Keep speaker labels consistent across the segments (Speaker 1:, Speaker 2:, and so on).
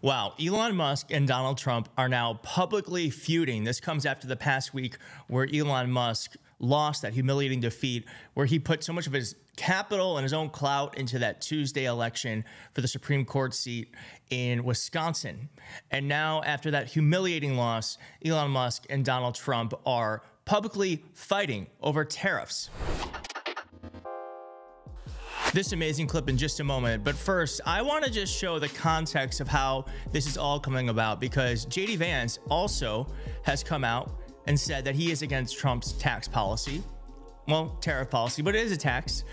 Speaker 1: Wow, Elon Musk and Donald Trump are now publicly feuding. This comes after the past week where Elon Musk lost that humiliating defeat, where he put so much of his capital and his own clout into that Tuesday election for the Supreme Court seat in Wisconsin. And now, after that humiliating loss, Elon Musk and Donald Trump are publicly fighting over tariffs. This amazing clip in just a moment, but first I want to just show the context of how this is all coming about, because JD Vance also has come out and said that he is against Trump's tax policy. Well, tariff policy, but it is a tax.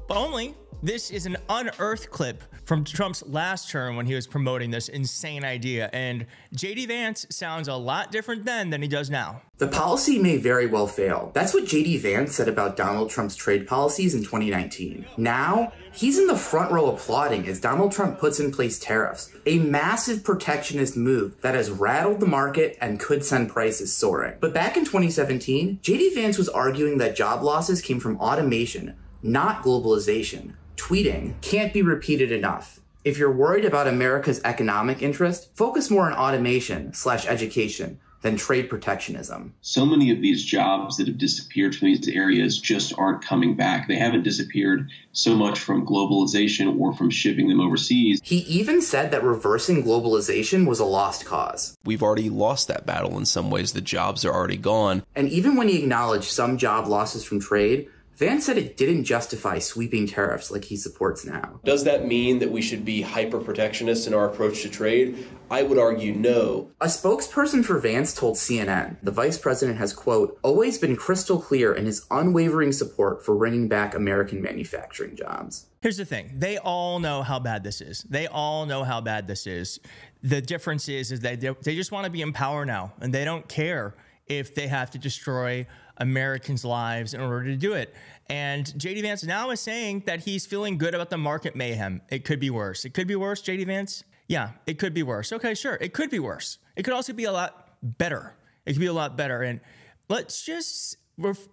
Speaker 1: But only this is an unearthed clip from Trump's last term when he was promoting this insane idea. And JD Vance sounds a lot different then than he does now.
Speaker 2: The policy may very well fail. That's what JD Vance said about Donald Trump's trade policies in 2019. Now, he's in the front row applauding as Donald Trump puts in place tariffs, a massive protectionist move that has rattled the market and could send prices soaring. But back in 2017, JD Vance was arguing that job losses came from automation, not globalization. Tweeting can't be repeated enough. If you're worried about America's economic interest, focus more on automation/education than trade protectionism.
Speaker 3: So many of these jobs that have disappeared from these areas just aren't coming back. They haven't disappeared so much from globalization or from shipping them overseas.
Speaker 2: He even said that reversing globalization was a lost cause.
Speaker 4: We've already lost that battle in some ways. The jobs are already gone.
Speaker 2: And even when he acknowledged some job losses from trade, Vance said it didn't justify sweeping tariffs like he supports now.
Speaker 4: Does that mean that we should be hyper-protectionist in our approach to trade? I would argue no.
Speaker 2: A spokesperson for Vance told CNN the vice president has, quote, always been crystal clear in his unwavering support for bringing back American manufacturing jobs.
Speaker 1: Here's the thing. They all know how bad this is. They all know how bad this is. The difference is that they just want to be in power now, and they don't care if they have to destroy Americans' lives in order to do it. And JD Vance now is saying that he's feeling good about the market mayhem. It could be worse. It could be worse, JD Vance? Yeah, it could be worse. Okay, sure. It could be worse. It could also be a lot better. It could be a lot better. And let's just,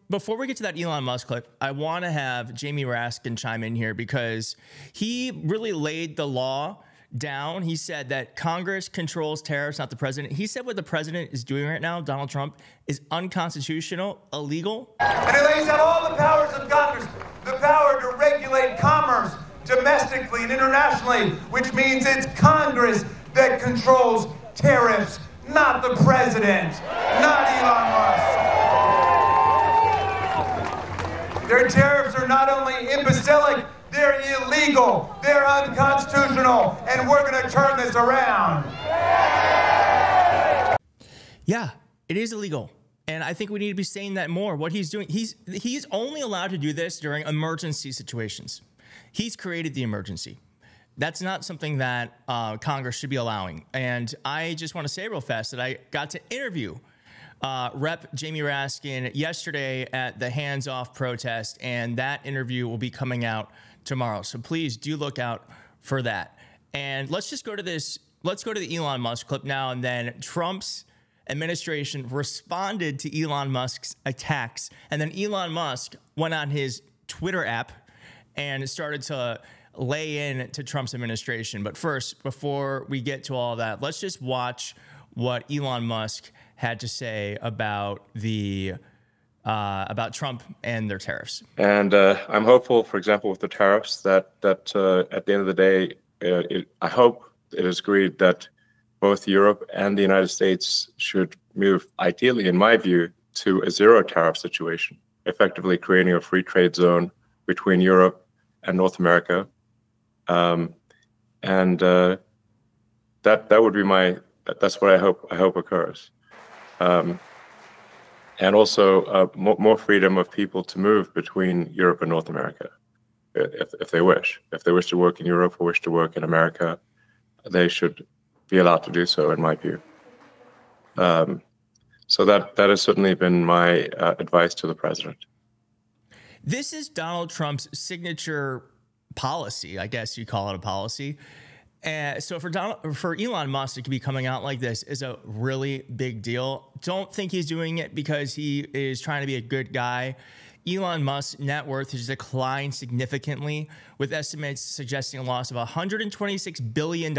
Speaker 1: before we get to that Elon Musk clip, I want to have Jamie Raskin chime in here, because he really laid the law down. He said that Congress controls tariffs, not the president. He said what the president is doing right now, Donald Trump, is unconstitutional, illegal.
Speaker 5: And he lays out all the powers of Congress, the power to regulate commerce domestically and internationally, which means it's Congress that controls tariffs, not the president, not Elon Musk. Their tariffs are not only imbecilic, they're illegal, they're unconstitutional, and we're going to turn this around.
Speaker 1: Yeah, it is illegal. And I think we need to be saying that more. What he's doing, he's only allowed to do this during emergency situations. He's created the emergency. That's not something that Congress should be allowing. And I just want to say real fast that I got to interview Rep. Jamie Raskin yesterday at the Hands Off protest, and that interview will be coming out tomorrow. So please do look out for that. And let's just go to this. Let's go to the Elon Musk clip now. And then Trump's administration responded to Elon Musk's attacks. And then Elon Musk went on his Twitter app and started to lay in to Trump's administration. But first, before we get to all that, let's just watch what Elon Musk had to say about Trump and their tariffs.
Speaker 6: And I'm hopeful, for example, with the tariffs, that at the end of the day, I hope it is agreed that both Europe and the United States should move, ideally, in my view, to a zero tariff situation, effectively creating a free trade zone between Europe and North America. That would be that's what I hope occurs. And also more freedom of people to move between Europe and North America, if they wish. If they wish to work in Europe or wish to work in America, they should be allowed to do so, in my view. So that has certainly been my advice to the president.
Speaker 1: This is Donald Trump's signature policy, I guess you call it a policy. So for Elon Musk to be coming out like this is a really big deal. Don't think he's doing it because he is trying to be a good guy. Elon Musk's net worth has declined significantly, with estimates suggesting a loss of $126 billion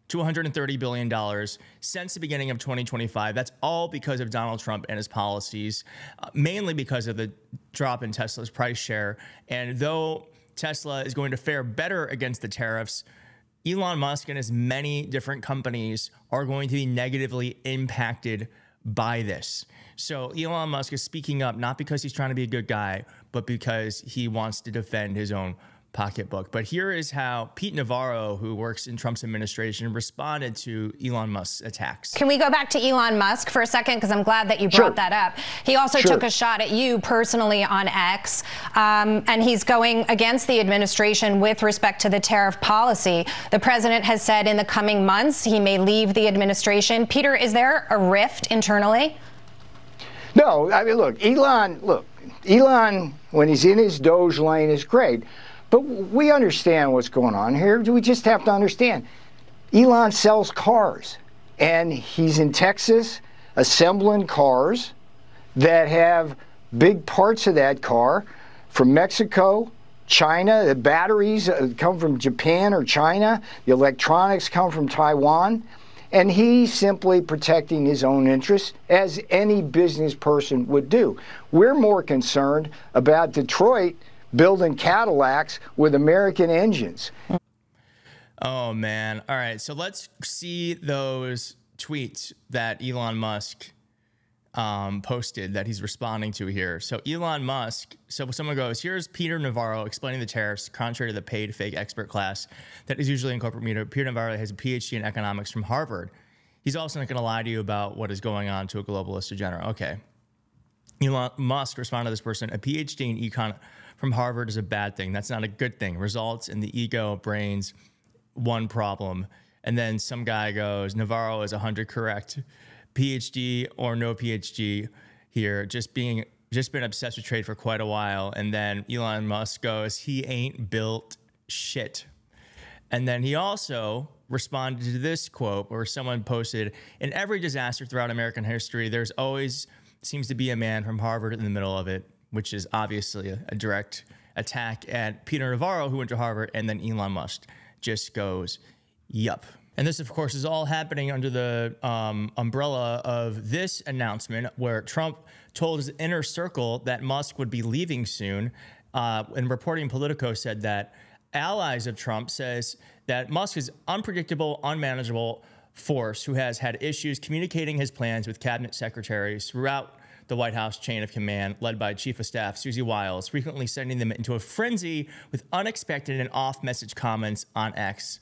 Speaker 1: to $130 billion since the beginning of 2025. That's all because of Donald Trump and his policies, mainly because of the drop in Tesla's price share. And though Tesla is going to fare better against the tariffs, Elon Musk and his many different companies are going to be negatively impacted by this. So Elon Musk is speaking up, not because he's trying to be a good guy, but because he wants to defend his own pocketbook. But here is how Pete Navarro, who works in Trump's administration, responded to Elon Musk's attacks.
Speaker 7: Can we go back to Elon Musk for a second? Because I'm glad that you brought that up. He also took a shot at you personally on X, and he's going against the administration with respect to the tariff policy. The president has said in the coming months he may leave the administration. Peter, is there a rift internally?
Speaker 8: No, I mean, look, Elon, when he's in his Doge lane, is great. But we understand what's going on here. We just have to understand. Elon sells cars, and he's in Texas assembling cars that have big parts of that car from Mexico, China. The batteries come from Japan or China. The electronics come from Taiwan. And he's simply protecting his own interests, as any business person would do. We're more concerned about Detroit building Cadillacs with American engines.
Speaker 1: Oh, man. All right. So let's see those tweets that Elon Musk posted that he's responding to here. So Elon Musk, so someone goes, here's Peter Navarro explaining the tariffs contrary to the paid fake expert class that is usually in corporate media. Peter Navarro has a PhD in economics from Harvard. He's also not going to lie to you about what is going on to a globalist agenda. Okay. Elon Musk responded to this person, a PhD in econ from Harvard is a bad thing. That's not a good thing. Results in the ego, brains, one problem. And then some guy goes, Navarro is 100 correct. PhD or no PhD here, just been obsessed with trade for quite a while. And then Elon Musk goes, he ain't built shit. And then he also responded to this quote where someone posted, in every disaster throughout American history, there's always seems to be a man from Harvard in the middle of it, which is obviously a direct attack at Peter Navarro, who went to Harvard, and then Elon Musk just goes, yup. And this, of course, is all happening under the umbrella of this announcement where Trump told his inner circle that Musk would be leaving soon. And reporting Politico said that allies of Trump says that Musk is unpredictable, unmanageable force who has had issues communicating his plans with cabinet secretaries throughout the White House chain of command, led by Chief of Staff Susie Wiles, frequently sending them into a frenzy with unexpected and off-message comments on X,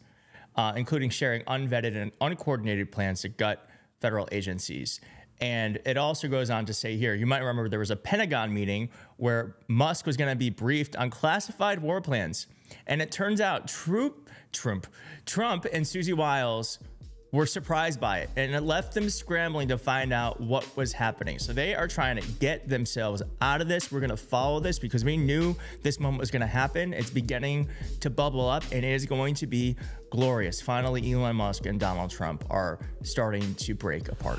Speaker 1: including sharing unvetted and uncoordinated plans to gut federal agencies. And it also goes on to say here, you might remember there was a Pentagon meeting where Musk was going to be briefed on classified war plans. And it turns out Trump and Susie Wiles were surprised by it, and it left them scrambling to find out what was happening. So they are trying to get themselves out of this. We're going to follow this because we knew this moment was going to happen. It's beginning to bubble up, and it is going to be glorious. Finally, Elon Musk and Donald Trump are starting to break apart.